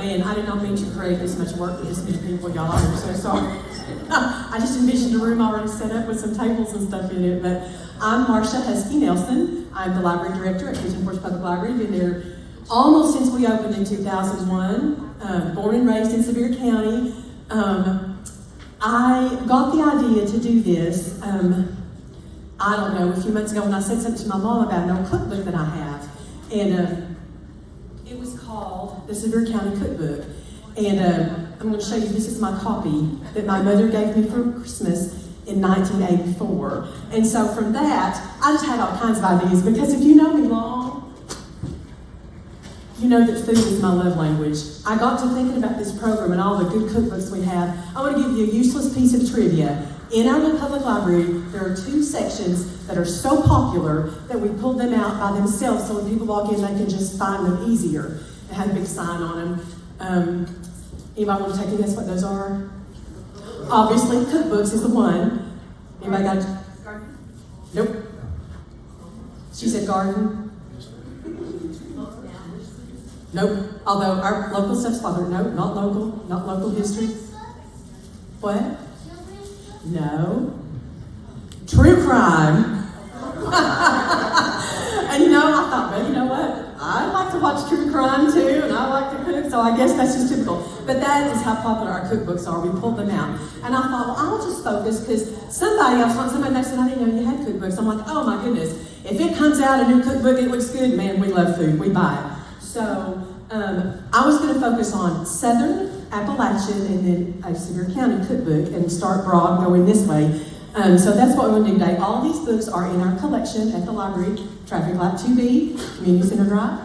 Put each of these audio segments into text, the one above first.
Man, I did not mean to create this much work for this many people, y'all. I'm so sorry. I just envisioned a room already set up with some tables and stuff in it. But I'm Marcia Huskey Nelson. I'm the library director at Pigeon Forge Public Library. Been there almost since we opened in 2001. Born and raised in Sevier County. I got the idea to do this, I don't know, a few months ago when I said something to my mom about an old cookbook that I have. And it was called the Sevier County Cookbook. And I'm going to show you, this is my copy that my mother gave me for Christmas in 1984. And so from that, I just had all kinds of ideas, because if you know me long, you know that food is my love language. I got to thinking about this program and all the good cookbooks we have. I want to give you a useless piece of trivia. In our little public library, there are 2 sections that are so popular that we pulled them out by themselves, so when people walk in, they can just find them easier. They have a big sign on them. Anybody want to take a guess what those are? Obviously, cookbooks is the one. Anybody got it? Garden? Nope. She said garden. Nope. Although our local stuff's popular. Nope, not local history. What? No. True crime. And I thought, well, you know what? I like to watch true crime too, and I like to cook, so I guess that's just typical. But that is how popular our cookbooks are. We pulled them out. And I thought, well, I'll just focus, because somebody else wants somebody next, and I didn't know you had cookbooks. I'm like, oh my goodness. If it comes out a new cookbook, it looks good, man, we love food, we buy it. So I was going to focus on Southern, Appalachian, and then a Sevier County cookbook, and start broad going this way. So that's what we're going to do today. All these books are in our collection at the library, Traffic Light 2B, Community Center Drive.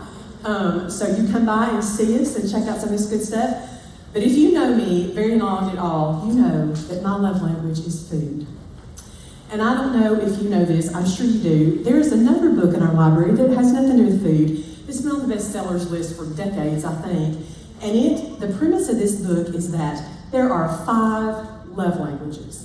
So you come by and see us and check out some of this good stuff. But if you know me very long at all, you know that my love language is food. And I don't know if you know this, I'm sure you do. There's another book in our library that has nothing to do with food. It's been on the bestsellers list for decades, I think. And the premise of this book is that there are 5 love languages.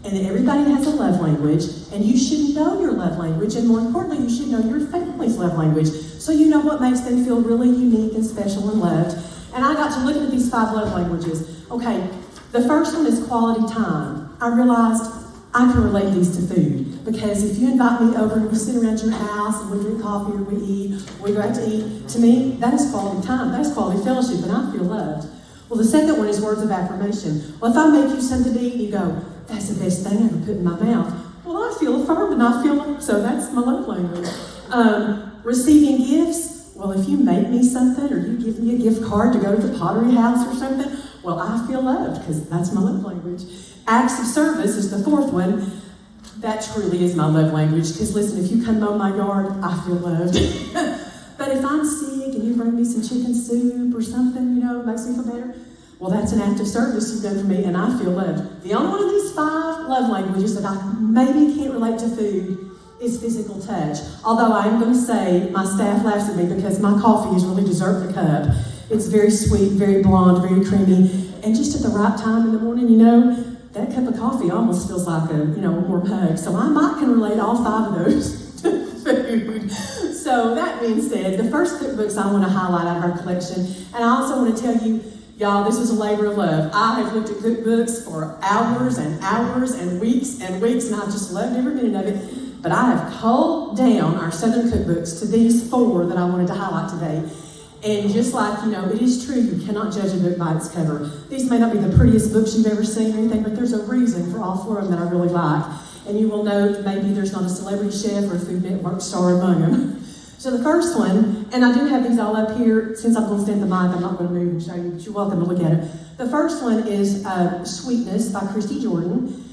And that everybody has a love language, and you should know your love language, and more importantly, you should know your family's love language, so you know what makes them feel really unique and special and loved. And I got to look at these 5 love languages. Okay, the first one is quality time. I realized I can relate these to food, because if you invite me over and we sit around your house and we drink coffee or we eat, or we go out to eat, to me, that is quality time. That is quality fellowship, and I feel loved. Well, the second one is words of affirmation. Well, if I make you something to eat and you go, that's the best thing I ever put in my mouth, well, I feel affirmed and I feel loved, so that's my love language. Receiving gifts. Well, if you make me something or you give me a gift card to go to the Pottery House or something, well, I feel loved, because that's my love language. Acts of service is the 4th one. That truly is my love language, because listen, if you come mow my yard, I feel loved. But if I'm sick and you bring me some chicken soup or something, it makes me feel better, well, that's an act of service you've done for me, and I feel loved. The only one of these 5 love languages that I maybe can't relate to food is physical touch. Although I am going to say, my staff laughs at me because my coffee is really dessert in the cup. It's very sweet, very blonde, very creamy, and just at the right time in the morning, that cup of coffee almost feels like a warm hug. So I might can relate all 5 of those to food. So that being said, the first cookbooks I want to highlight out of our collection, and I also want to tell you, y'all, this is a labor of love. I have looked at cookbooks for hours and hours and weeks, and I've just loved every minute of it. But I have culled down our Southern cookbooks to these 4 that I wanted to highlight today. And just like, it is true, you cannot judge a book by its cover. These may not be the prettiest books you've ever seen or anything, but there's a reason for all 4 of them that I really like. And you will note maybe there's not a celebrity chef or a Food Network star among them. So the first one, and I do have these all up here. Since I'm going to stand the mic, I'm not going to move and show you, but you're welcome to look at it. The first one is Sweetness by Christy Jordan.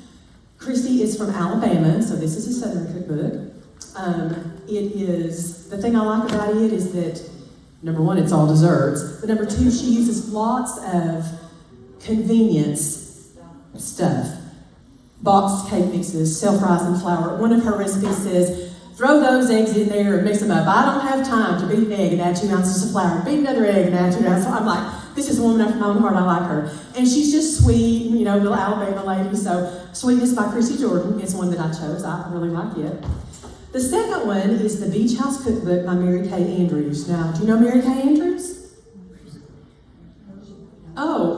Christy is from Alabama, so this is a Southern cookbook. The thing I like about it is that, number 1, it's all desserts, but number 2, she uses lots of convenience stuff. Boxed cake mixes, self-rising flour. One of her recipes says, throw those eggs in there and mix them up. I don't have time to beat an egg and add 2 ounces of flour. Beat another egg and add 2 ounces. I'm like, this is a woman after my own heart. I like her. And she's just sweet, little Alabama lady. So Sweetness by Christy Jordan is one that I chose. I really like it. The second one is the Beach House Cookbook by Mary Kay Andrews. Now, do you know Mary Kay Andrews?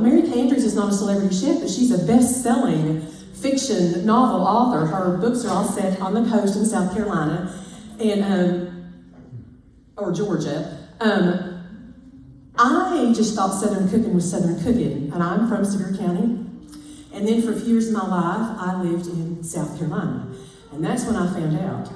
Mary Kay Andrews is not a celebrity chef, but she's a best-selling fiction novel author. Her books are all set on the coast in South Carolina or Georgia. I just thought Southern cooking was Southern cooking, and I'm from Sevier County. And then for a few years of my life, I lived in South Carolina. And that's when I found out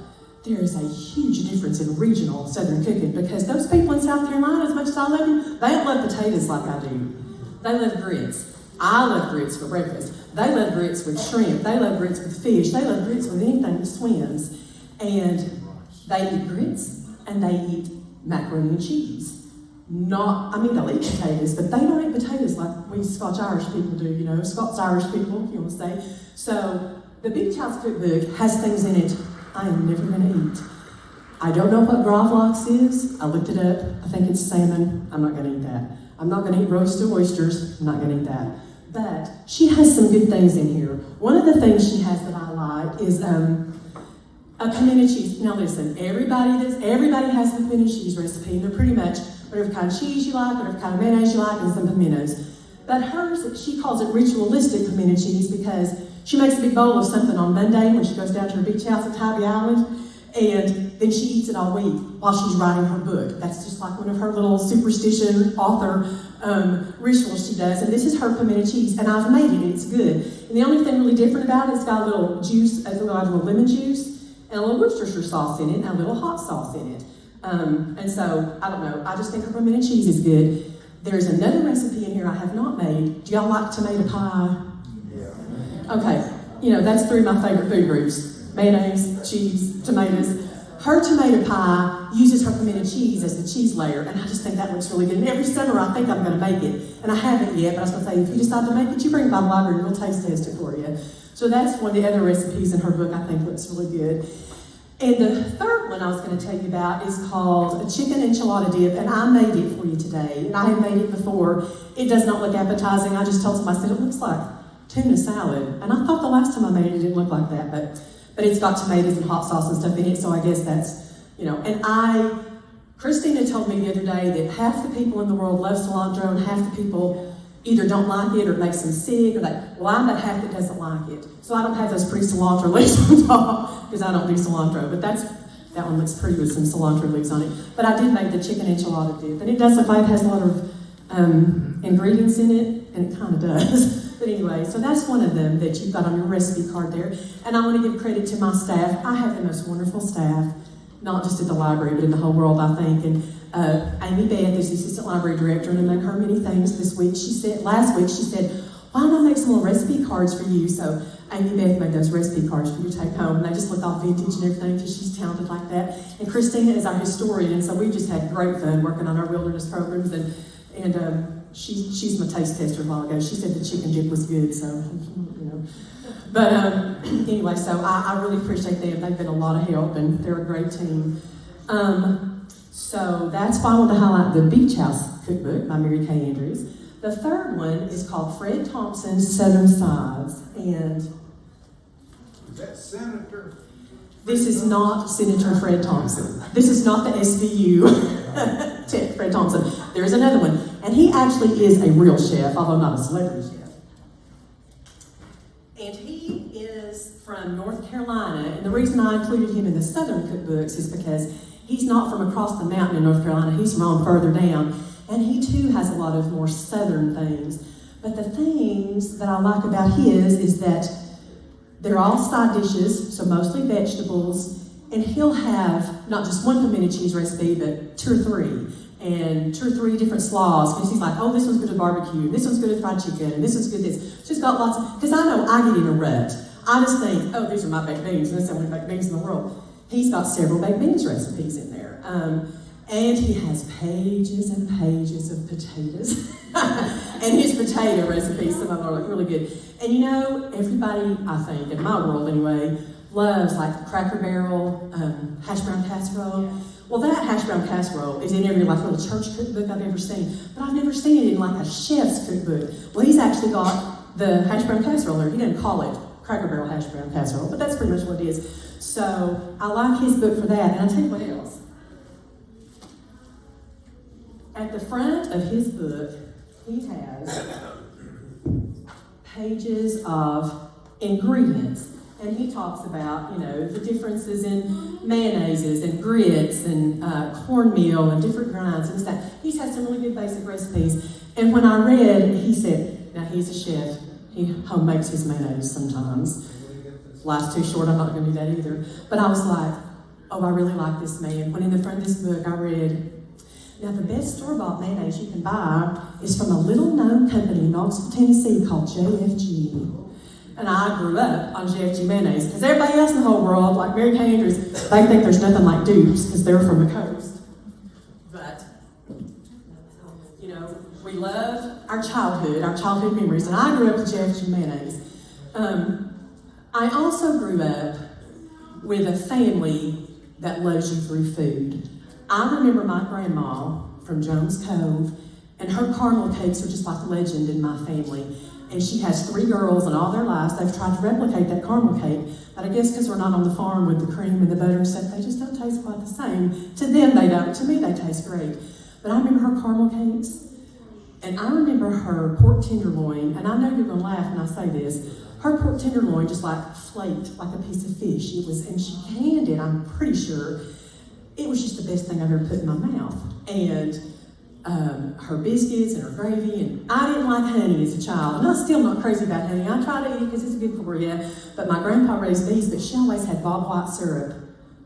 there is a huge difference in regional Southern cooking, because those people in South Carolina, as much as I love them, they don't love potatoes like I do. They love grits. I love grits for breakfast. They love grits with shrimp. They love grits with fish. They love grits with anything that swims. And they eat grits, and they eat macaroni and cheese. They'll eat potatoes, but they don't eat potatoes like we Scotch-Irish people do, Scots-Irish people, if you want to say. So the Beach House Cookbook has things in it I am never going to eat. I don't know what gravlax is. I looked it up. I think it's salmon. I'm not going to eat that. I'm not going to eat roasted oysters. I'm not going to eat that. But she has some good things in here. One of the things she has that I like is a pimento cheese. Now listen, everybody has a pimento cheese recipe, and they're pretty much whatever kind of cheese you like, whatever kind of mayonnaise you like, and some pimentos. But hers, she calls it ritualistic pimento cheese because she makes a big bowl of something on Monday when she goes down to her beach house at Tybee Island, and then she eats it all week while she's writing her book. That's just like one of her little superstition author rituals she does. And this is her pimento cheese, and I've made it. It's good. And the only thing really different about it, it's got a little juice, a little lemon juice, and a little Worcestershire sauce in it, and a little hot sauce in it. And so, I don't know, I just think her pimento cheese is good. There's another recipe in here I have not made. Do y'all like tomato pie? Yeah. Okay, that's three of my favorite food groups. Mayonnaise, cheese, tomatoes. Her tomato pie uses her pimento cheese as the cheese layer, and I just think that looks really good. And every summer I think I'm going to make it, and I haven't yet, but I was going to say, if you decide to make it, you bring it by the library and we'll taste test it for you. So that's one of the other recipes in her book I think looks really good. And the third one I was going to tell you about is called a chicken enchilada dip, and I made it for you today. And I had made it before. It does not look appetizing. I just told somebody, I said, it looks like tuna salad. And I thought the last time I made it, it didn't look like that, but it's got tomatoes and hot sauce and stuff in it, so I guess that's, and Christina told me the other day that half the people in the world love cilantro and half the people either don't like it or it makes them sick, or I'm that half that doesn't like it. So I don't have those pretty cilantro leaves on top, because I don't do cilantro, but that one looks pretty with some cilantro leaves on it. But I did make the chicken enchilada dip, and it does look like it has a lot of ingredients in it, and it kind of does. But anyway, so that's one of them that you've got on your recipe card there. And I want to give credit to my staff. I have the most wonderful staff, not just at the library, but in the whole world, I think. And Amy Beth is the assistant library director, and among her many things last week, she said, why don't I make some little recipe cards for you? So Amy Beth made those recipe cards for you to take home, and they just look all vintage and everything, because she's talented like that. And Christina is our historian, and so we just had great fun working on our wilderness programs, and she's my taste tester a while ago. She said the chicken dip was good, so, But anyway, so I really appreciate them. They've been a lot of help, and they're a great team. So that's why I want to highlight the Beach House Cookbook by Mary Kay Andrews. The third one is called Fred Thompson's Southern Sides, and is that Senator? This is not Senator Fred Thompson. This is not the SVU Fred Thompson. There is another one, and he actually is a real chef, although not a celebrity chef. And he is from North Carolina, and the reason I included him in the Southern cookbooks is because he's not from across the mountain in North Carolina, he's from further down, and he too has a lot of more Southern things. But the things that I like about his is that they're all side dishes, so mostly vegetables, and he'll have not just one pimento cheese recipe, but two or three different slaws, because he's like, oh, this one's good at barbecue, this one's good at fried chicken, and this one's good at this. It's just got lots of, because I know I get in a rut. I just think, oh, these are my baked beans, and that's the only baked beans in the world. He's got several baked beans recipes in there. And he has pages and pages of potatoes. And his potato recipes, some of them are really good. And everybody, I think, in my world anyway, loves like Cracker Barrel, hash brown casserole. Well, that hash brown casserole is in every little church cookbook I've ever seen, but I've never seen it in like a chef's cookbook. Well, he's actually got the hash brown casserole there. He didn't call it Cracker Barrel hash brown casserole, but that's pretty much what it is. So I like his book for that, and I'll tell you what else. At the front of his book, he has pages of ingredients. And he talks about, the differences in mayonnaises and grits and cornmeal and different grinds and stuff. He's had some really good basic recipes. And when I read, he said, now he's a chef. He home makes his mayonnaise sometimes. Life's too short, I'm not going to do that either. But I was like, oh, I really like this man. When in the front of this book, I read, now the best store-bought mayonnaise you can buy is from a little-known company in Knoxville, Tennessee called JFG. And I grew up on JFG mayonnaise, because everybody else in the whole world, like Mary Kay Andrews, they think there's nothing like Dupes, because they're from the coast. But, we love our childhood memories, and I grew up with JFG mayonnaise. I also grew up with a family that loves you through food. I remember my grandma from Jones Cove, and her caramel cakes are just like a legend in my family. And she has 3 girls, and all their lives they've tried to replicate that caramel cake. But I guess because we're not on the farm with the cream and the butter and stuff, they just don't taste quite the same. To them, they don't. To me, they taste great. But I remember her caramel cakes, and I remember her pork tenderloin. And I know you're going to laugh when I say this. Her pork tenderloin just like flaked like a piece of fish. And she canned it, I'm pretty sure. It was just the best thing I've ever put in my mouth. And her biscuits and her gravy, and I didn't like honey as a child, and I'm still not crazy about honey. I try to eat it because it's good for you, but my grandpa raised bees, but she always had Bob White syrup.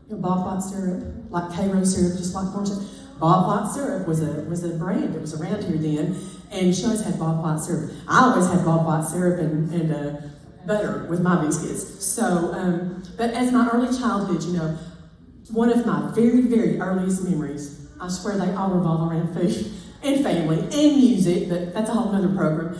Bob White syrup, like Cairo syrup, just like orange syrup. Bob White syrup was a brand that was around here then, and she always had Bob White syrup. I always had Bob White syrup and butter with my biscuits. So, but as my early childhood, one of my very, very earliest memories, I swear they all revolve around food and family and music, but that's a whole other program.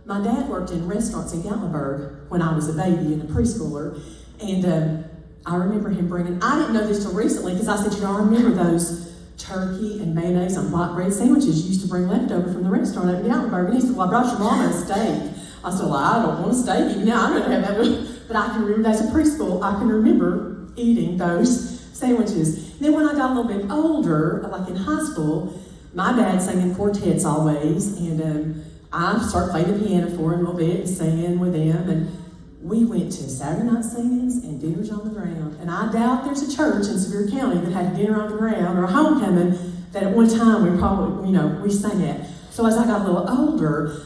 My dad worked in restaurants in Gatlinburg when I was a baby and a preschooler, and I remember him bringing, I didn't know this till recently, because I said, I remember those turkey and mayonnaise on white bread sandwiches you used to bring leftover from the restaurant at Gatlinburg. And he said, well, I brought your mama a steak. I said, well, I don't want a steak. Even now, I'm going to have that. But I can remember, as a preschool, I can remember eating those sandwiches. And then when I got a little bit older, like in high school, my dad sang in quartets always, and I started playing the piano for him a little bit and singing with them, and we went to Saturday night singings and dinners on the ground. And I doubt there's a church in Sevier County that had a dinner on the ground or a homecoming that at one time we probably, we sang at. So as I got a little older,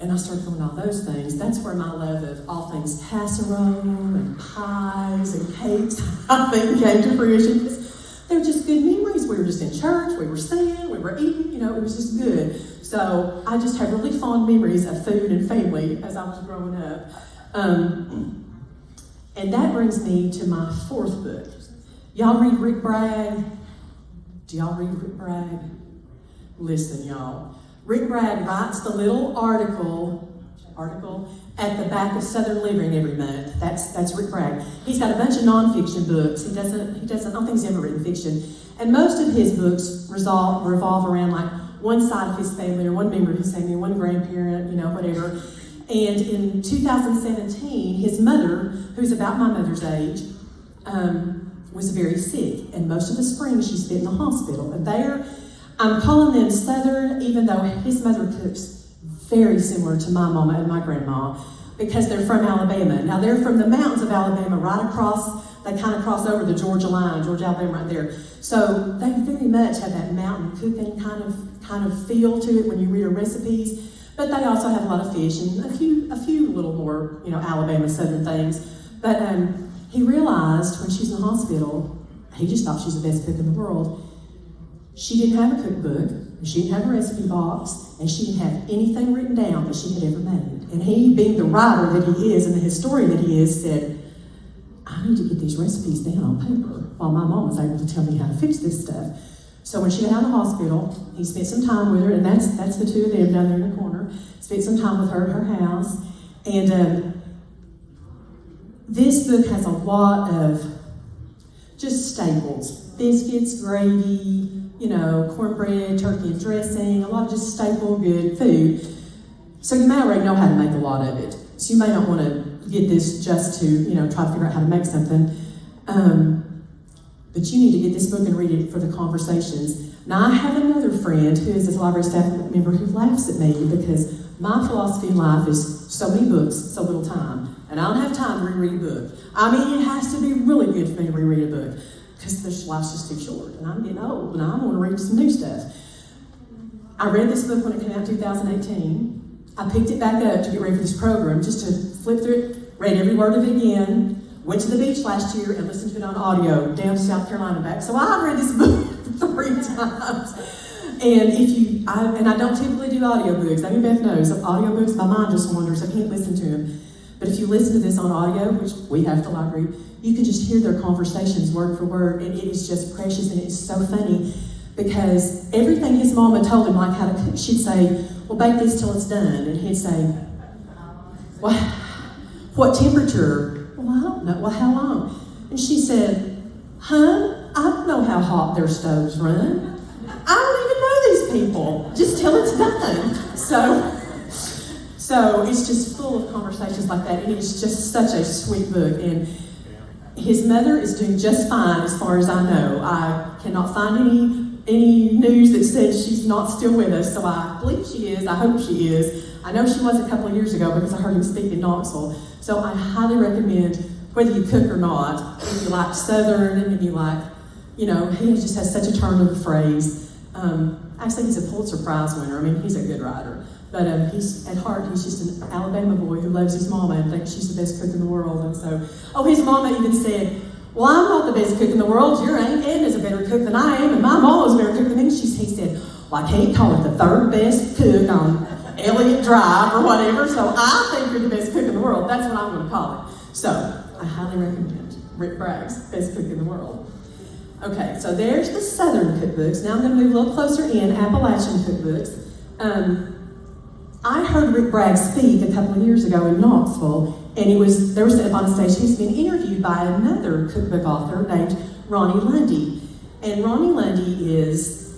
and I started doing all those things, that's where my love of all things casserole and pies and cakes, I think, came to fruition. Because they were just good memories. We were just in church, we were singing, we were eating, it was just good. So I just have really fond memories of food and family as I was growing up. And that brings me to my 4th book. Y'all read Rick Bragg? Do y'all read Rick Bragg? Listen, y'all. Rick Bragg writes the little article at the back of Southern Living every month. That's Rick Bragg. He's got a bunch of nonfiction books. He doesn't, I don't think he's ever written fiction. And most of his books revolve around like one side of his family or one member of his family, one grandparent, whatever. And in 2017, his mother, who's about my mother's age, was very sick. And most of the spring she spent in the hospital. And I'm calling them Southern, even though his mother cooks very similar to my mama and my grandma, because they're from Alabama. Now they're from the mountains of Alabama, right across, they kind of cross over the Georgia line, Georgia, Alabama right there. So they very much have that mountain cooking kind of feel to it when you read her recipes. But they also have a lot of fish and a few little more, Alabama Southern things. But he realized when she's in the hospital, he just thought she was the best cook in the world. She didn't have a cookbook, she didn't have a recipe box, and she didn't have anything written down that she had ever made. And he, being the writer that he is and the historian that he is, said, I need to get these recipes down on paper, while my mom was able to tell me how to fix this stuff. So when she got out of the hospital, he spent some time with her, and that's the two of them down there in the corner. Spent some time with her at her house, and this book has a lot of just staples. Biscuits, gravy, cornbread, turkey and dressing, a lot of just staple good food. So you may already know how to make a lot of it. So you may not want to get this just to, try to figure out how to make something. But you need to get this book and read it for the conversations. Now I have another friend who is a library staff member who laughs at me because My philosophy in life is so many books, so little time. And I don't have time to reread a book. I mean, it has to be really good for me to reread a book, because life's just too short, and I'm getting old, and I want to read some new stuff. I read this book when it came out in 2018. I picked it back up to get ready for this program, just to flip through it, read every word of it again, went to the beach last year and listened to it on audio, down to South Carolina back. So I read this book 3 times. And I don't typically do audiobooks. I mean, Beth knows, audiobooks, my mind just wanders, I can't listen to them. But if you listen to this on audio, which we have at the library, you can just hear their conversations word for word, and it is just precious, and it's so funny, because everything his mama told him, like how to cook, she'd say, well, bake this till it's done, and he'd say, well, what temperature? Well, I don't know. Well, how long? And she said, I don't know how hot their stoves run. I don't even know these people, just till it's done. So it's just full of conversations like that, and it's just such a sweet book. And his mother is doing just fine, as far as I know. I cannot find any news that says she's not still with us, so I believe she is. I hope she is. I know she was a couple of years ago because I heard him speak in Knoxville. So I highly recommend, whether you cook or not, if you like Southern and you like, he just has such a turn of the phrase. Actually, he's a Pulitzer Prize winner. I mean, he's a good writer. But he's, at heart, he's just an Alabama boy who loves his mama and thinks she's the best cook in the world. And so, his mama even said, well, I'm not the best cook in the world. Your Aunt Edna's a better cook than I am, and my mama's a better cook than me. He said, well, I can't call it the third best cook on Elliott Drive or whatever, so I think you're the best cook in the world. That's what I'm going to call it. So, I highly recommend Rick Bragg's Best Cook in the World. Okay, so there's the Southern cookbooks. Now I'm going to move a little closer in, Appalachian cookbooks. I heard Rick Bragg speak a couple of years ago in Knoxville, and they were set up on a stage. He's been interviewed by another cookbook author named Ronnie Lundy. And Ronnie Lundy is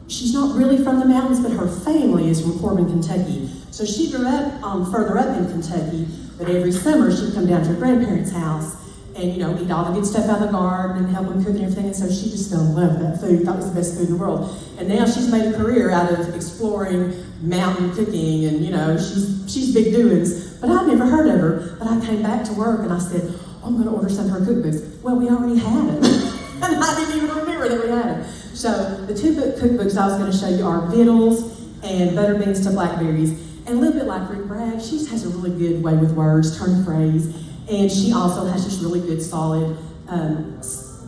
she's not really from the mountains, but her family is from Corbin, Kentucky. So she grew up further up in Kentucky, but every summer she'd come down to her grandparents' house and, eat all the good stuff out of the garden and help them cook and everything. And so she just fell in love with that food, thought it was the best food in the world. And now she's made a career out of exploring mountain cooking, and, she's big doings. But I'd never heard of her. But I came back to work and I said, I'm going to order some of her cookbooks. Well, we already had it. And I didn't even remember that we had it. So the two cookbooks I was going to show you are Victuals and Butter Beans to Blackberries. And a little bit like Rick Bragg, she has a really good way with words, turn of phrase. And she also has just really good, solid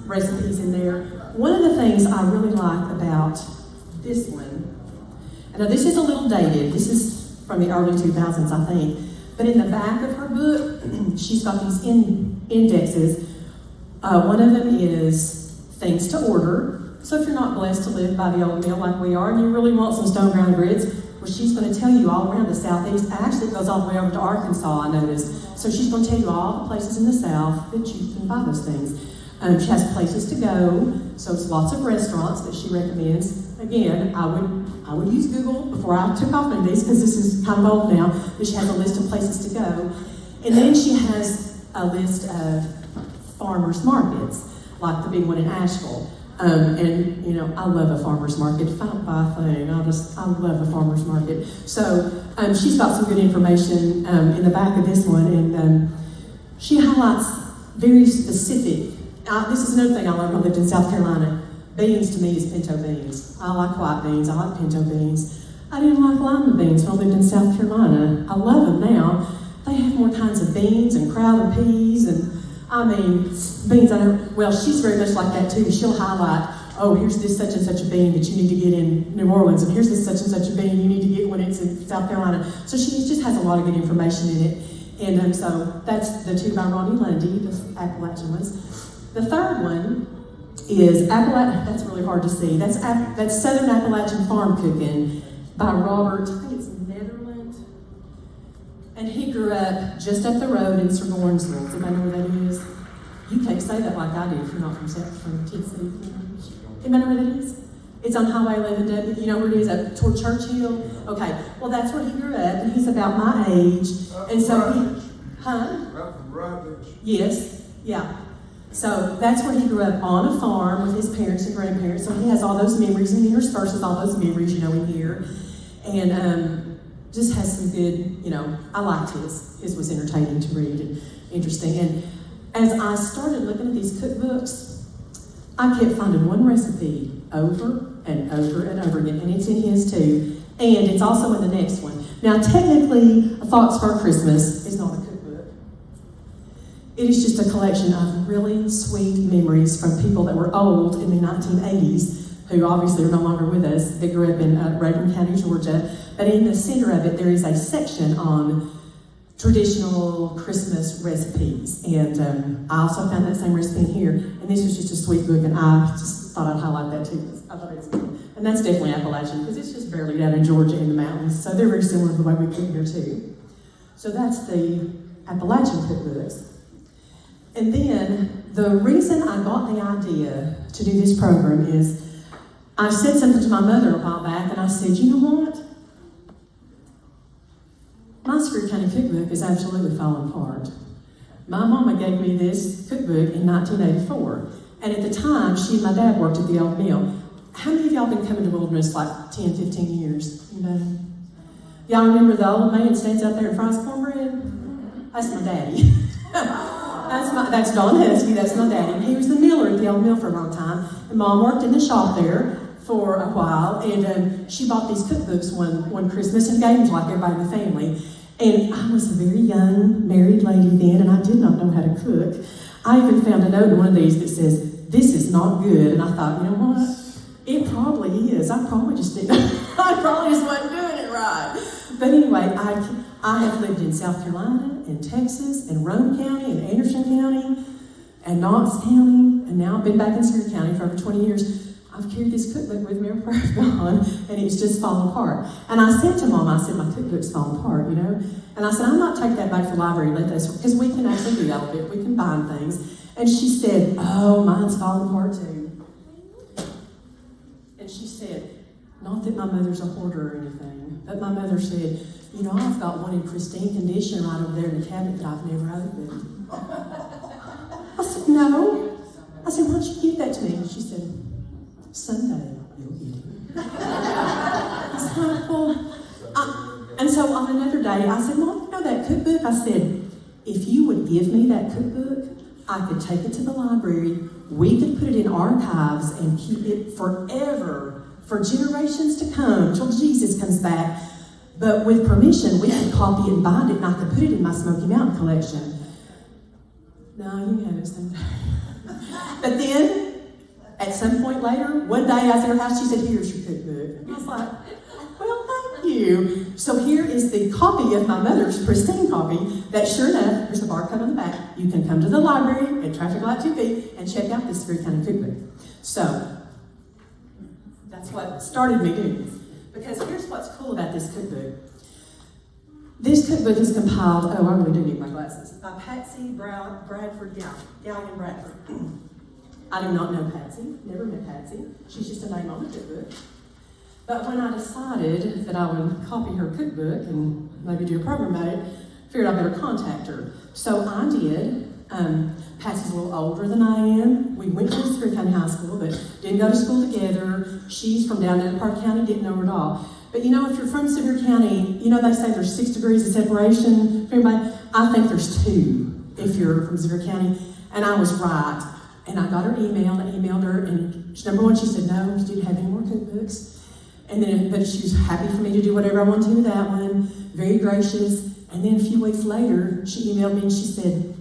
recipes in there. One of the things I really like about this one, and now this is a little dated, this is from the early 2000s, I think, but in the back of her book, she's got these indexes. One of them is things to order. So if you're not blessed to live by the oatmeal like we are, and you really want some stone ground grits, well, she's going to tell you all around the Southeast. Actually, it goes all the way over to Arkansas, I noticed. So she's going to tell you all the places in the South that you can buy those things. She has places to go, so it's lots of restaurants that she recommends. Again, I would use Google before I took off into these, because this is kind of old now, but she has a list of places to go. And then she has a list of farmers markets, like the big one in Asheville. I love a farmer's market. If I don't buy a thing, I love a farmer's market. So she's got some good information in the back of this one, and she highlights very specific. This is another thing I learned when I lived in South Carolina. Beans to me is pinto beans. I like white beans. I like pinto beans. I didn't like lima beans when I lived in South Carolina. I love them now. They have more kinds of beans and crowd peas and beans. Well, she's very much like that too. She'll highlight, here's this such and such a bean that you need to get in New Orleans, and here's this such and such a bean you need to get when it's in South Carolina. So she just has a lot of good information in it. And so that's the two by Ronnie Lundy, the Appalachian ones. The third one is Appalachian. That's really hard to see. That's Southern Appalachian Farm Cooking by Robert, I think it's Netherland. And he grew up just up the road in Sirgornsville. Does anybody know where that is? You can't say that like I do if you're not from Tennessee. Anybody know where that is? It's on Highway 11W. You know where it is? Up toward Churchill? Okay. Well, that's where he grew up, and he's about my age. And so Yes. Yeah. So that's where he grew up, on a farm with his parents and grandparents. So he has all those memories, and he intersperses all those memories, in here. And just has some good, I liked his. His was entertaining to read and interesting. And as I started looking at these cookbooks, I kept finding one recipe over and over and over again, and it's in his too, and it's also in the next one. Now, technically, A Fox for Christmas is not a cookbook. It is just a collection of really sweet memories from people that were old in the 1980s, who obviously are no longer with us. They grew up in Reminiscing County, Georgia. But in the center of it, there is a section on traditional Christmas recipes. And I also found that same recipe in here. And this was just a sweet book, and I just thought I'd highlight that too. I thought it was good. And that's definitely Appalachian, because it's just barely down in Georgia in the mountains. So they're very similar to the way we cook here too. So that's the Appalachian cookbooks. And then the reason I got the idea to do this program is I said something to my mother a while back, and I said, you know what? My Sevier County Cookbook is absolutely falling apart. My mama gave me this cookbook in 1984, and at the time, she and my dad worked at the old mill. How many of y'all been coming to Wilderness like 10, 15 years? Anybody? Y'all remember the old man stands out there and fries cornbread? That's my daddy. That's Don Huskey, that's my daddy. He was the miller at the old mill for a long time, and Mom worked in the shop there for a while, and she bought these cookbooks one Christmas and gave them to like everybody in the family. And I was a very young married lady then, and I did not know how to cook. I even found a note in one of these that says, "This is not good," and I thought, you know what? It probably is. I probably just didn't. I probably just wasn't doing it right. But anyway, I have lived in South Carolina, and Texas, and Roane County, and Anderson County, and Knox County, and now I've been back in Sevier County for over 20 years. I've carried this cookbook with me everywhere I've gone, and it's just fallen apart. And I said to Mom, I said, my cookbook's falling apart, And I said, I'm not taking that back to the library, let that, because we can actually do that a bit. We can bind things. And she said, oh, mine's falling apart too. And she said, not that my mother's a hoarder or anything, but my mother said, I've got one in pristine condition right over there in the cabinet that I've never opened. I said, no. I said, why don't you give that to me? And she said, Sunday, you'll get it. I said, well, and so on another day, I said, Mom, that cookbook? I said, if you would give me that cookbook, I could take it to the library, we could put it in archives and keep it forever, for generations to come, till Jesus comes back. But with permission, we could copy it and bind it, and I could put it in my Smoky Mountain collection. No, you can have it someday. But then, at some point later, one day I was at her house, she said, here's your cookbook. And I was like, well, thank you. So here is the copy of my mother's pristine copy that, sure enough, here's the barcode on the back. You can come to the library at Traffic Light 2B and check out this Sevier County Cookbook. So, that's what started me doing this. Because here's what's cool about this cookbook. This cookbook is compiled, I really do need my glasses, by Patsy Bradford Gallion Bradford. I do not know Patsy, never met Patsy. She's just a name on the cookbook. But when I decided that I would copy her cookbook and maybe do a program about it, figured I better contact her. So I did. Patsy's a little older than I am. We went to Sevier County High School, but didn't go to school together. She's from down in Park County, didn't know her at all. But if you're from Sevier County, they say there's 6 degrees of separation for everybody. I think there's 2 if you're from Sevier County. And I was right. And I got her email, and I emailed her, and number one, she said, no, she didn't have any more cookbooks. And then, but she was happy for me to do whatever I wanted to with that one, very gracious. And then a few weeks later, she emailed me and she said,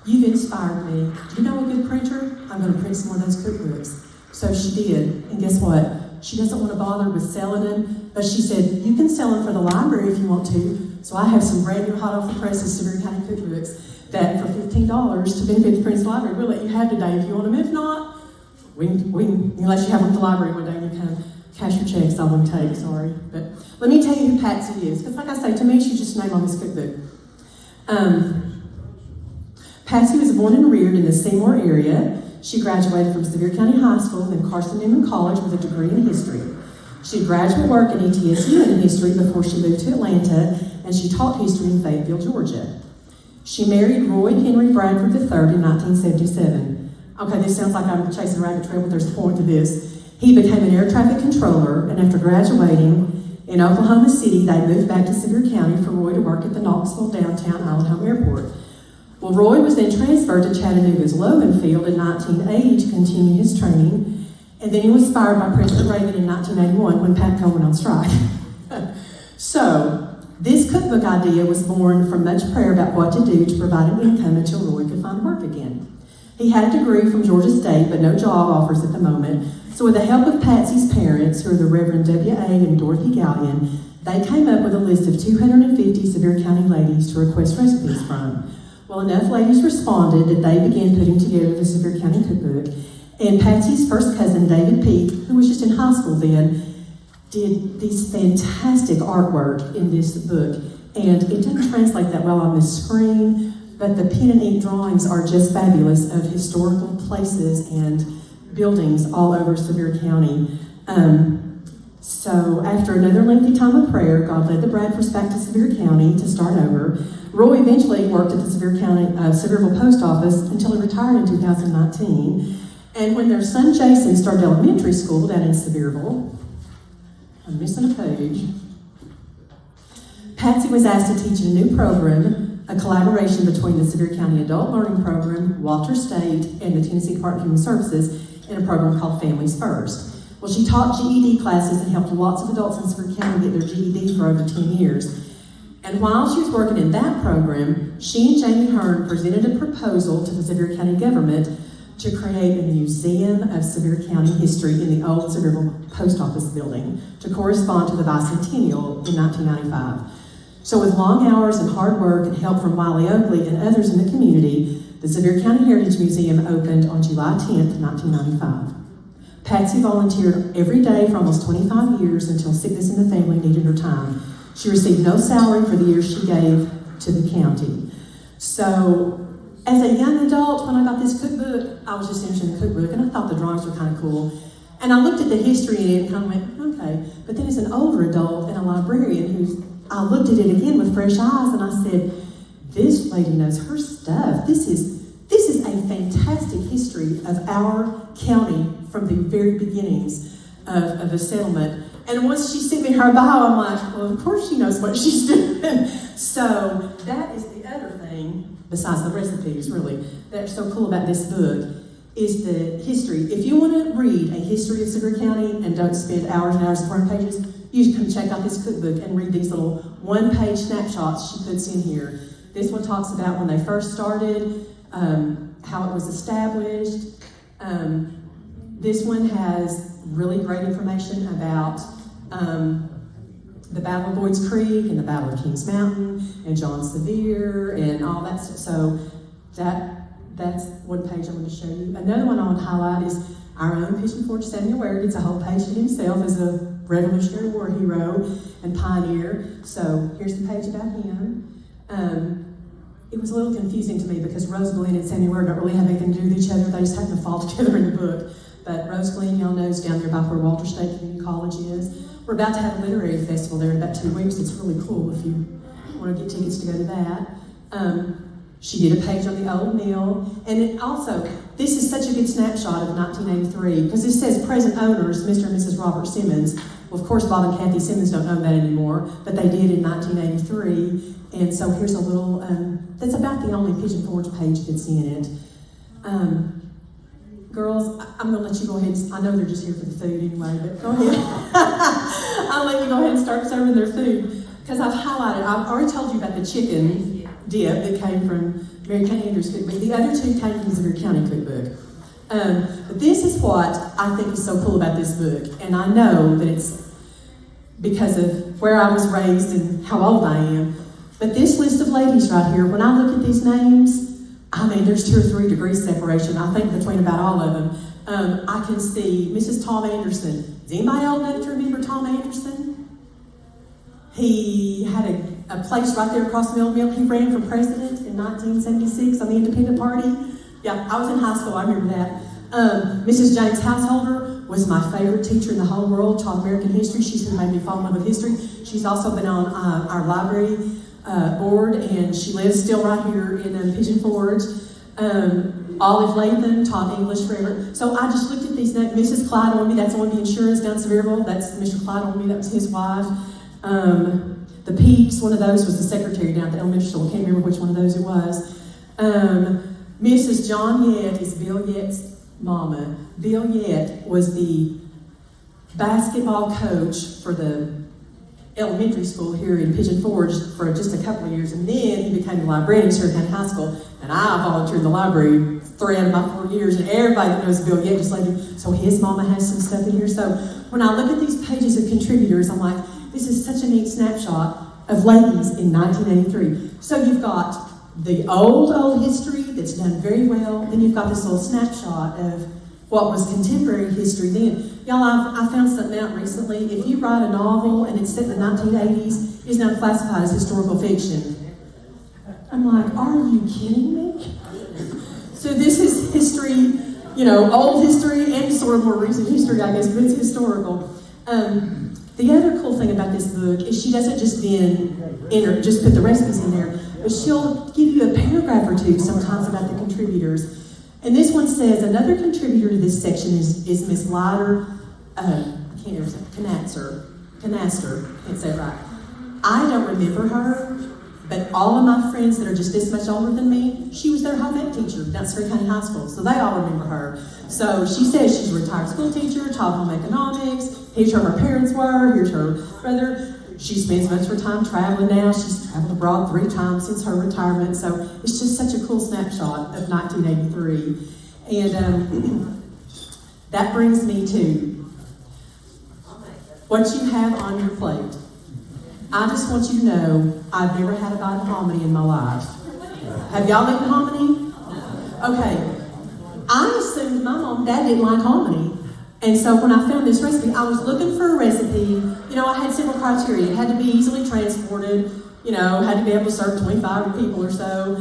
you've inspired me. Do you know a good printer? I'm going to print some more of those cookbooks. So she did, and guess what? She doesn't want to bother with selling them, but she said, you can sell them for the library if you want to. So I have some brand new hot off the presses Sevier County cookbooks that for $15 to benefit the Friends Library, we'll let you have today if you want them. If not, we can unless you have them at the library one day and you can cash your checks, I won't take, sorry. But let me tell you who Patsy is, because like I say, to me, she's just a name on this cookbook. Patsy was born and reared in the Seymour area. She graduated from Sevier County High School and Carson Newman College with a degree in history. She did graduate work at ETSU in history before she moved to Atlanta, and she taught history in Fayetteville, Georgia. She married Roy Henry Bradford III in 1977. Okay, this sounds like I'm chasing a rabbit trail, but there's a point to this. He became an air traffic controller, and after graduating, In Oklahoma City, they moved back to Sevier County for Roy to work at the Knoxville downtown Island Home Airport. Well, Roy was then transferred to Chattanooga's Logan Field in 1980 to continue his training, and then he was fired by President Reagan in 1981 when Patco went on strike. So, this cookbook idea was born from much prayer about what to do to provide an income until Roy could find work again. He had a degree from Georgia State, but no job offers at the moment. So with the help of Patsy's parents, who are the Reverend W.A. and Dorothy Gallion, they came up with a list of 250 Sevier County ladies to request recipes from. Well, enough ladies responded that they began putting together the Sevier County Cookbook, and Patsy's first cousin, David Peake, who was just in high school then, did these fantastic artwork in this book. And it didn't translate that well on the screen, but the pen and ink drawings are just fabulous of historical places and buildings all over Sevier County. So after another lengthy time of prayer, God led the Bradfords back to Sevier County to start over. Roy eventually worked at the Sevierville Post Office until he retired in 2019. And when their son Jason started elementary school down in Sevierville, I'm missing a page, Patsy was asked to teach in a new program, a collaboration between the Sevier County Adult Learning Program, Walter State, and the Tennessee Department of Human Services in a program called Families First. Well, she taught GED classes and helped lots of adults in Sevier County get their GED for over 10 years. And while she was working in that program, she and Jamie Hearn presented a proposal to the Sevier County government to create a museum of Sevier County history in the old Sevierville Post Office building to correspond to the bicentennial in 1995. So with long hours and hard work and help from Wiley Oakley and others in the community, the Sevier County Heritage Museum opened on July 10th, 1995. Patsy volunteered every day for almost 25 years until sickness in the family needed her time. She received no salary for the years she gave to the county. So, as a young adult, when I got this cookbook, I was just interested in the cookbook, and I thought the drawings were kind of cool. And I looked at the history in it and kind of went, okay. But then as an older adult and a librarian, I looked at it again with fresh eyes, and I said, this lady knows her stuff. This is a fantastic history of our county from the very beginnings of the settlement. And once she sent me her bio, I'm like, well, of course she knows what she's doing. So that is the other thing, besides the recipes, really, that's so cool about this book, is the history. If you want to read a history of Sevier County and don't spend hours and hours of front pages, you can check out this cookbook and read these little one-page snapshots she puts in here. This one talks about when they first started, how it was established. This one has really great information about the Battle of Lloyd's Creek and the Battle of Kings Mountain and John Sevier and all that stuff. So that's one page I want to show you. Another one I want to highlight is our own Pigeon Forge Samuel Ware gets a whole page to himself as a Revolutionary War hero and pioneer. So here's the page about him. It was a little confusing to me because Rose Glenn and Samuel Ware don't really have anything to do with each other. They just happen to fall together in the book. But Rose Glenn, y'all know, is down there by where Walter State Community College is. We're about to have a literary festival there in about 2 weeks. It's really cool if you want to get tickets to go to that. She did a page on the old mill. And it also, this is such a good snapshot of 1983 because it says present owners, Mr. and Mrs. Robert Simmons. Well, of course, Bob and Kathy Simmons don't own that anymore, but they did in 1983. And so here's a little, that's about the only Pigeon Forge page that's in it. Girls, I'm going to let you go ahead. I know they're just here for the food anyway, but go ahead. I'll let you go ahead and start serving their food. Because I've already told you about the chicken dip that came from Mary Kay Andrews' cookbook. The other two came from the Sevier County cookbook. But this is what I think is so cool about this book. And I know that it's because of where I was raised and how old I am. But this list of ladies right here, when I look at these names, I mean, there's 2 or 3 degrees separation, I think, between about all of them. I can see Mrs. Tom Anderson. Is anybody old enough to remember Tom Anderson? He had a place right there across the mill. He ran for president in 1976 on the Independent Party. Yeah, I was in high school, I remember that. Mrs. James Householder was my favorite teacher in the whole world, taught American history. She's who made me fall in love with history. She's also been on our library board, and she lives still right here in Pigeon Forge. Olive Latham taught English forever. So I just looked at these names. Mrs. Clyde Ormby, that's on the insurance down Sevierville. That's Mr. Clyde Ormby, that was his wife. The Peaks, one of those was the secretary down at the elementary school. I can't remember which one of those it was. Mrs. John Yett is Bill Yett's mama. Bill Yett was the basketball coach for the elementary school here in Pigeon Forge for just a couple of years, and then he became the librarian at Sevier County High School, and I volunteered in the library 3 out of my 4 years, and everybody that knows Bill Yett just like him. So his mama has some stuff in here. So when I look at these pages of contributors, I'm like, this is such a neat snapshot of ladies in 1983. So you've got the old history that's done very well, then you've got this little snapshot of what was contemporary history then. Y'all, I found something out recently. If you write a novel and it's set in the 1980s, it's now classified as historical fiction. I'm like, are you kidding me? So this is history, old history and sort of more recent history, I guess, but it's historical. The other cool thing about this book is she doesn't just just put the recipes in there, but she'll give you a paragraph or two sometimes about the contributors. And this one says, another contributor to this section is Miss Lyder, I can't remember, Canaster, can't say it right. I don't remember her, but all of my friends that are just this much older than me, she was their home ec teacher down at Sevier County High School, so they all remember her. So she says she's a retired school teacher, taught home economics, here's who her parents were, here's her brother. She spends most of her time traveling now. She's traveled abroad 3 times since her retirement. So it's just such a cool snapshot of 1983. And that brings me to what you have on your plate. I just want you to know I've never had a bite of hominy in my life. Have y'all eaten hominy? Okay. I assumed my mom and dad didn't like hominy. And so when I found this recipe, I was looking for a recipe. I had several criteria. It had to be easily transported, had to be able to serve 25 people or so.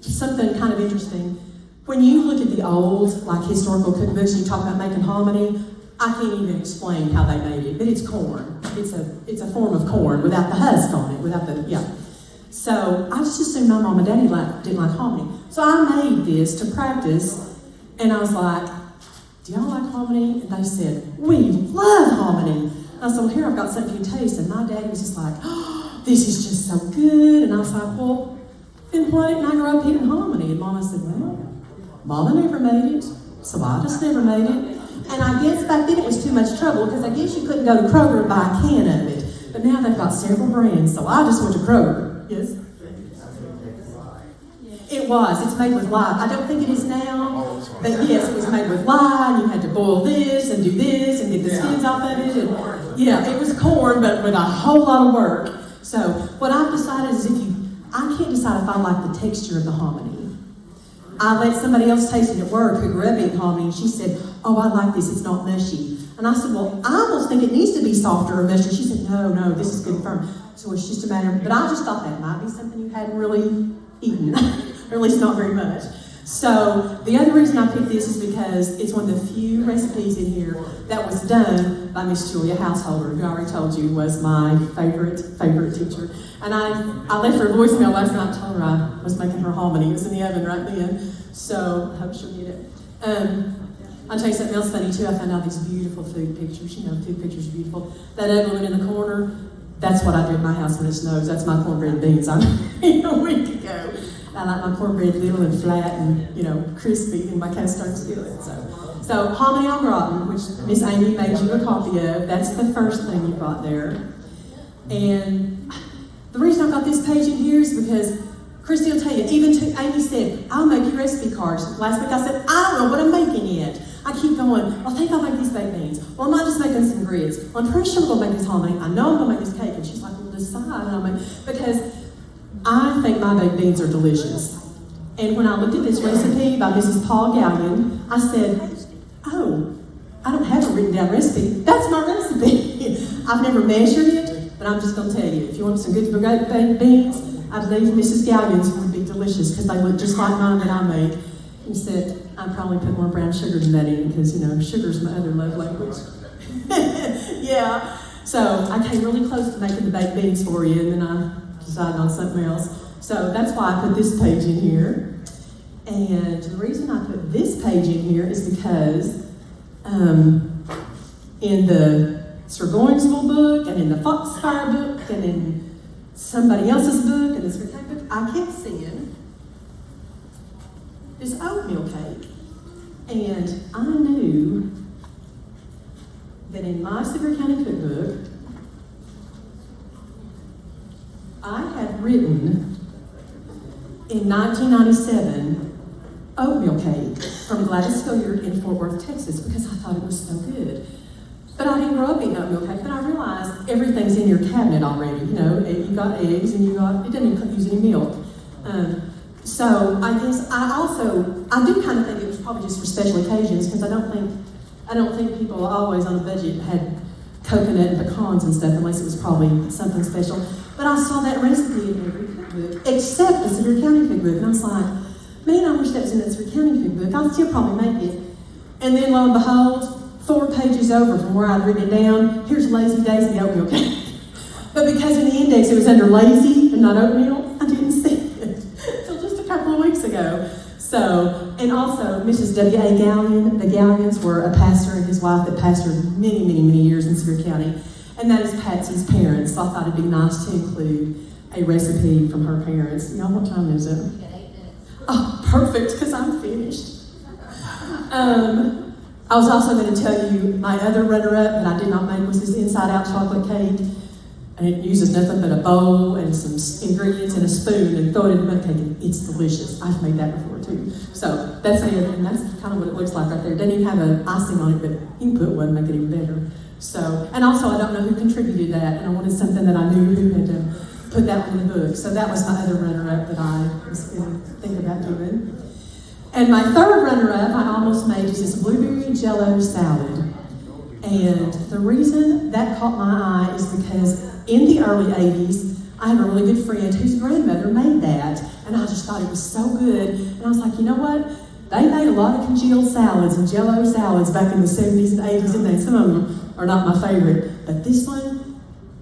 Something kind of interesting. When you look at the old, historical cookbooks, and you talk about making hominy, I can't even explain how they made it, but it's corn. It's a form of corn without the husk on it, So I just assumed my mom and daddy didn't like hominy. So I made this to practice, and I was like, do y'all like hominy? And they said, we love hominy. And I said, well, here, I've got something for you to taste. And my daddy was just like, oh, this is just so good. And I was like, well, then why didn't I grow up eating hominy? And Mama said, well, Mama never made it, so I just never made it. And I guess back then it was too much trouble, because I guess you couldn't go to Kroger and buy a can of it. But now they've got several brands, so I just went to Kroger. Yes? It was. It's made with lye. I don't think it is now, but yes, it was made with lye, and you had to boil this and do this and get the skins off of it. And it was corn, but with a whole lot of work. So what I've decided is I can't decide if I like the texture of the hominy. I let somebody else taste it at work who grew up eating hominy, and she said, oh, I like this, it's not mushy. And I said, well, I almost think it needs to be softer or mushy. She said, no, this is good and firm. So it's just a matter but I just thought that might be something you hadn't really eaten, or at least not very much. So the other reason I picked this is because it's one of the few recipes in here that was done by Miss Julia Householder, who I already told you was my favorite teacher. And I left her a voicemail last night and told her I was making her hominy. It was in the oven right then. So I hope she'll get it. I'll tell you something else funny too. I found out these beautiful food pictures. Food pictures are beautiful. That ugly one in the corner, that's what I do at my house when it snows. That's my cornbread and beans I made a week ago. I like my cornbread little and flat and, crispy in my cast iron skillet. So hominy au gratin, which Miss Amy made you a copy of, that's the first thing you got there. And the reason I got this page in here is because Christy will tell you, Amy said, I'll make you recipe cards. Last week I said, I don't know what I'm making yet. I keep going, I think I'll make these baked beans. Well, I'm not just making some grits. Well, I'm pretty sure I'm going to make this hominy. I know I'm going to make this cake. And she's like, well, decide. And I'm like, because I think my baked beans are delicious. And when I looked at this recipe by Mrs. Paul Gallion, I said, oh, I don't have a written down recipe. That's my recipe. I've never measured it, but I'm just going to tell you, if you want some good baked beans, I believe Mrs. Gallion's would be delicious because they look just like mine that I make. Except I probably put more brown sugar than that in because, sugar's my other love language. Yeah. So I came really close to making the baked beans for you, and then I decided on something else. So that's why I put this page in here. And the reason I put this page in here is because in the Sir Goingsville book, and in the Foxfire book, and in somebody else's book, and the Sevier County book, I kept seeing this oatmeal cake. And I knew that in my Sevier County Cookbook, I had written in 1997 oatmeal cake from Gladys Hilliard in Fort Worth, Texas, because I thought it was so good. But I didn't grow up eating oatmeal cake, but I realized everything's in your cabinet already. You know, you got eggs and it doesn't even use any milk. So I guess I do kind of think it was probably just for special occasions, because I don't think people always on a budget had coconut and pecans and stuff, unless it was probably something special. But I saw that recipe in every cookbook, except the Sevier County Cookbook, and I was like, man, I wish that was in that Sevier County Cookbook. I'll still probably make it. And then lo and behold, 4 pages over from where I'd written it down, here's Lazy Daisy oatmeal cake. But because in the index it was under lazy and not oatmeal, I didn't see it until just a couple of weeks ago. So, and also Mrs. W.A. Gallion, the Gallions were a pastor and his wife that pastored many, many, many years in Sevier County. And that is Patsy's parents, so I thought it'd be nice to include a recipe from her parents. Y'all, what time is it? We got 8 minutes. Oh, perfect, because I'm finished. I was also going to tell you my other runner-up that I did not make was this inside-out chocolate cake. And it uses nothing but a bowl and some ingredients and a spoon and throw it in the mud cake, and it's delicious. I've made that before too. So that's it, and that's kind of what it looks like right there. It doesn't even have an icing on it, but you can put one and make it even better. So, and also I don't know who contributed that, and I wanted something that I knew who had put that one in the book. So that was my other runner-up that I was going to think about doing. And my third runner-up I almost made is this blueberry jello salad. And the reason that caught my eye is because in the early 80s, I had a really good friend whose grandmother made that, and I just thought it was so good. And I was like, you know what? They made a lot of congealed salads and jello salads back in the 70s and 80s, and some of them are not my favorite. But this one,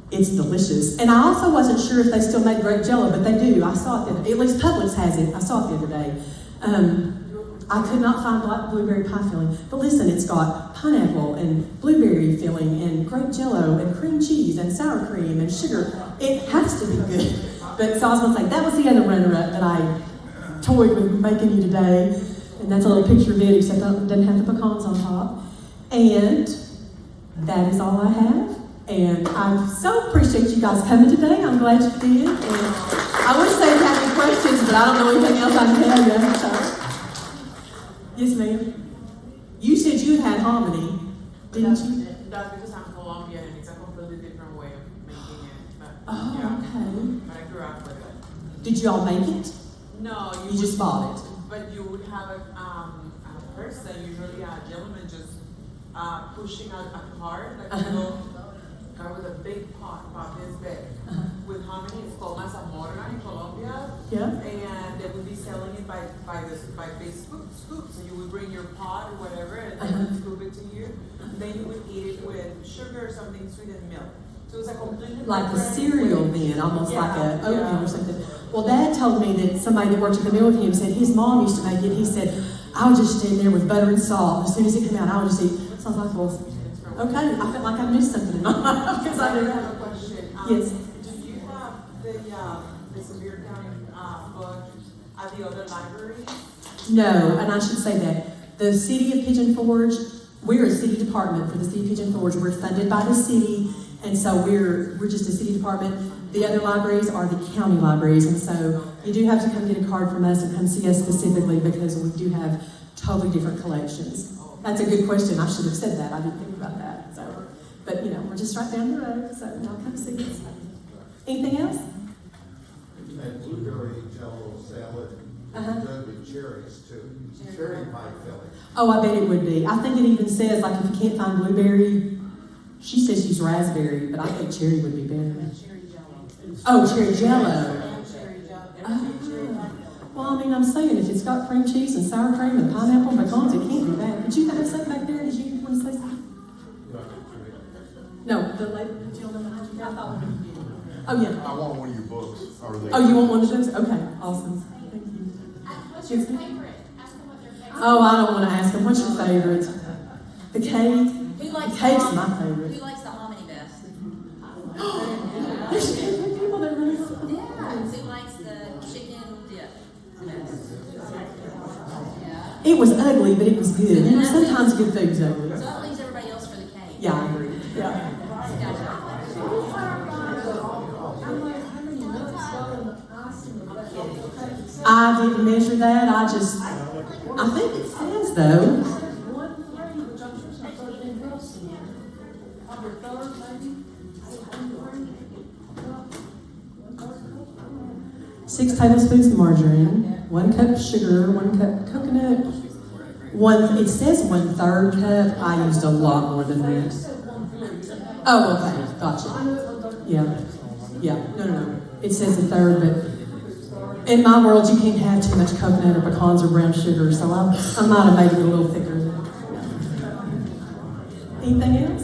it's delicious. And I also wasn't sure if they still make grape jello, but they do. I saw it the other day. At least Publix has it. I saw it the other day. I could not find black blueberry pie filling. But listen, it's got pineapple and blueberry filling and grape jello and cream cheese and sour cream and sugar. It has to be good. But so I was going to say, that was the other runner-up that I toyed with making you today. And that's a little picture of it, except it doesn't have the pecans on top. And that is all I have. And I so appreciate you guys coming today. I'm glad you did. And I wish they'd have any questions, but I don't know anything else I can tell you. So. Yes, ma'am. You said you had hominy, didn't you? That's because I'm Colombian and it's a completely different way of making it. But, Oh, yeah. okay. But I grew up with it. Did you all make it? No, You just bought it? But you would have a person, usually a gentleman, just pushing a cart, like a little car with a big pot this big, with hominy. It's called mazamorra in Colombia. Yeah. And they would be selling it by big scoops. So you would bring your pot or whatever, and they would scoop it to you. And then you would eat it with sugar or something sweet and milk. So it was a completely Like a different cereal way. then, almost Yeah, like a oatmeal yeah. or something. Well, Dad told me that somebody that worked at the mill with him said his mom used to make it. He said, I would just stand there with butter and salt. As soon as it came out, I would just eat. So I was like, well, okay, I felt like I missed something in my life because I I didn't have have a question. Yes. Do you have the Sevier County book at the other libraries? No, and I should say that the city of Pigeon Forge, we're a city department for the city of Pigeon Forge. We're funded by the city, and so we're just a city department. The other libraries are the county libraries, and so you do have to come get a card from us and come see us specifically because we do have totally different collections. That's a good question. I should have said that. I didn't think about that. So, but you know, we're just right down the road, so y'all come see us. Anything else? That blueberry jello salad is good with cherries too. Cherry pie filling. Oh, I bet it would be. I think it even says, like, if you can't find blueberry, she says use raspberry, but I think cherry would be better. Cherry jello. Oh, cherry jello. And cherry jello. Oh. Well, I mean, I'm saying if it's got cream cheese and sour cream and pineapple and pecans, it can't be bad. Did you have something back there? Did you want to say something? No, the lady, the gentleman behind you. I thought we did. Oh, yeah. I want one of your books. Oh, you want one of those? Okay, awesome. Thank you. What's your Yes, ma'am. favorite Oh, I don't want to ask them. What's your favorite? The cake? Who likes The cake's the my hominy? favorite. Who likes the hominy best? There's people that really love it. Yeah. Who likes the chicken dip best? Yeah. It was ugly, but it was good. You know, sometimes good food's ugly. So that leaves everybody else for the cake. Yeah, I agree. Yeah. Gotcha. I didn't measure that. I think it says though. Six tablespoons of margarine, 1 cup of sugar, 1 cup coconut. It says 1/3 cup. I used a lot more than that. Oh, okay, gotcha. Yeah. No. It says 1/3, but in my world, you can't have too much coconut or pecans or brown sugar, so I might have made it a little thicker. Anything else?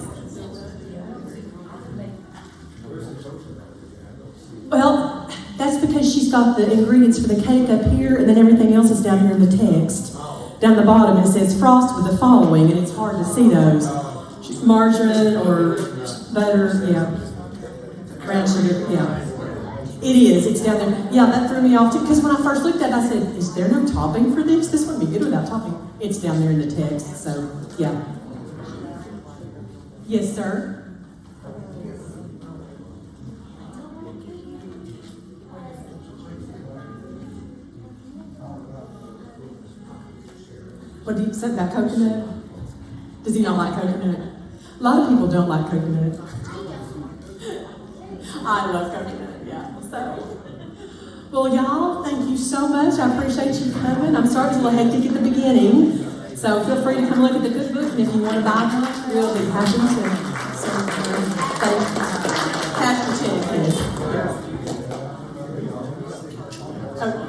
Well, that's because she's got the ingredients for the cake up here, and then everything else is down here in the text. Down the bottom, it says frost with the following, and it's hard to see those. Margarine or butter, yeah. Brown sugar, yeah. It is, it's down there. Yeah, that threw me off too, because when I first looked at it, I said, is there no topping for this? This wouldn't be good without topping. It's down there in the text, so, yeah. Yes, sir? What do you say about coconut? Does he not like coconut? A lot of people don't like coconut. I love coconut, yeah. So, well, y'all, thank you so much. I appreciate you coming. I'm sorry it was a little hectic at the beginning. So feel free to come look at the cookbook, and if you want to buy one, we'll be happy to. So, thank you. Cash for check, yes. Okay.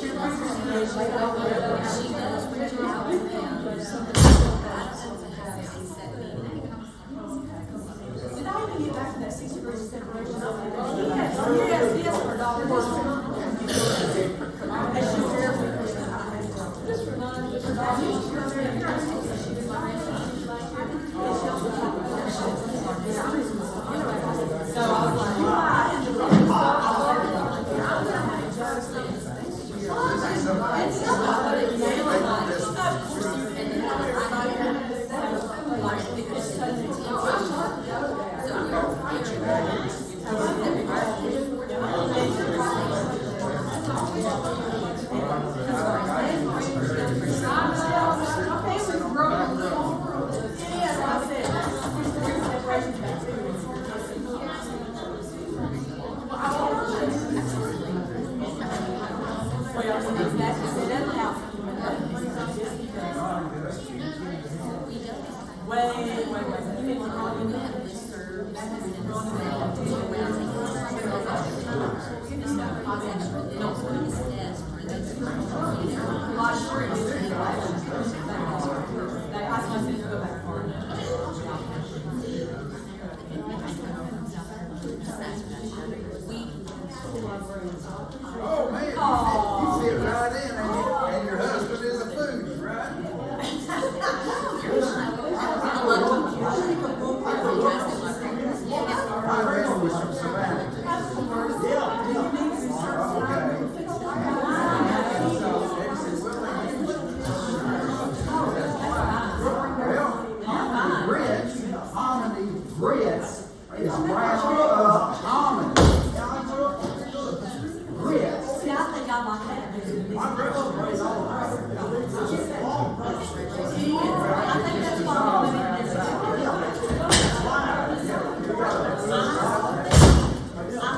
Did I even get back to that 6 degrees of separation? Yes, her daughter. So I was Oh, man, you fit right in, and your husband is a foodie, right? I read with some Savannah. Grits is ground up almond. Grits. See, I think I like that. My grandma raised all I think that's why I'm living in this. I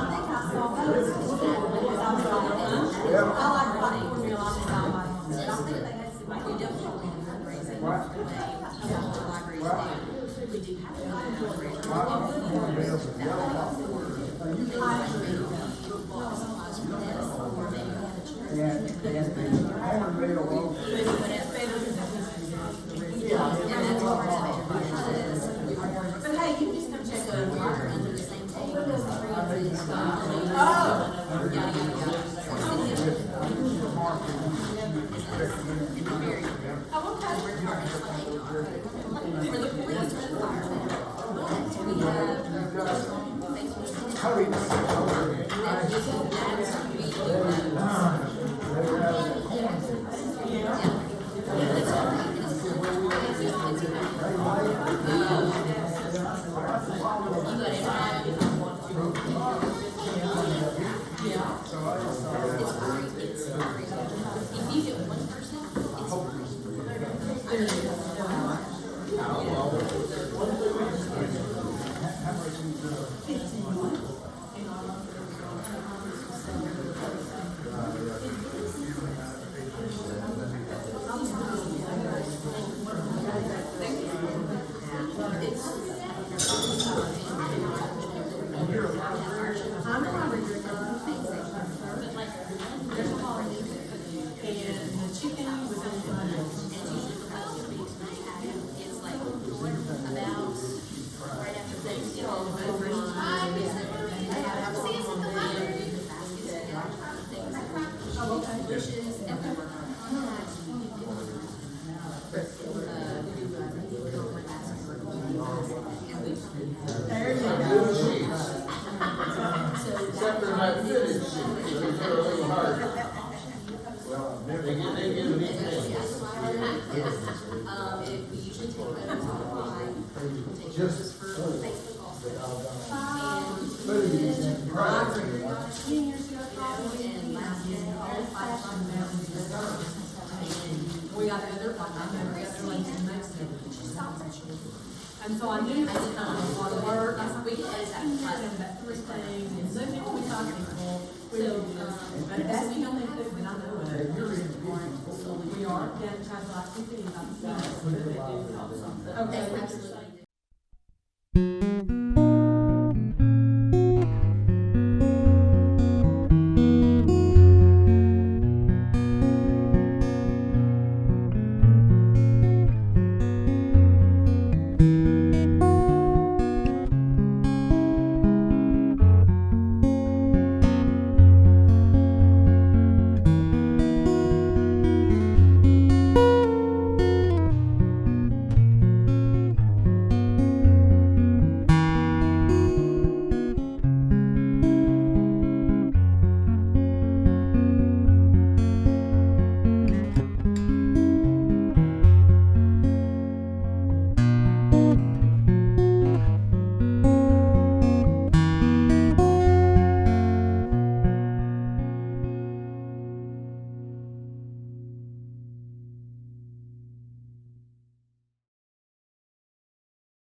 think I saw those. I like funny cornmeal, I think I like it. I think they had some. We definitely have fundraising today. The library's doing. We do have to But hey, you just come check So it we're out. under the same table as the trees and stuff. Oh. Yada, yada, yada. In the very, Oh, okay. we're part of something. For the police, for the firemen. But we have, if you get one person, it's like about right after Thanksgiving, over bushes, and we work on that. There you go. Except they're not fitted sheets, so they're a little hard. Well, they get a neat thing. If we usually take photos online, take Just photos for Facebook also. foodies and crabs. And last year, all 5 We got other, we got other ones in Mexico. And so I knew at the time, a lot of work, I said, we can edit that class in about 3 things, and so if we talk people, we will do this. But if that's the only food, then I know it. We are, yeah, try to like 15, about 15, but they do help something. Okay, absolutely.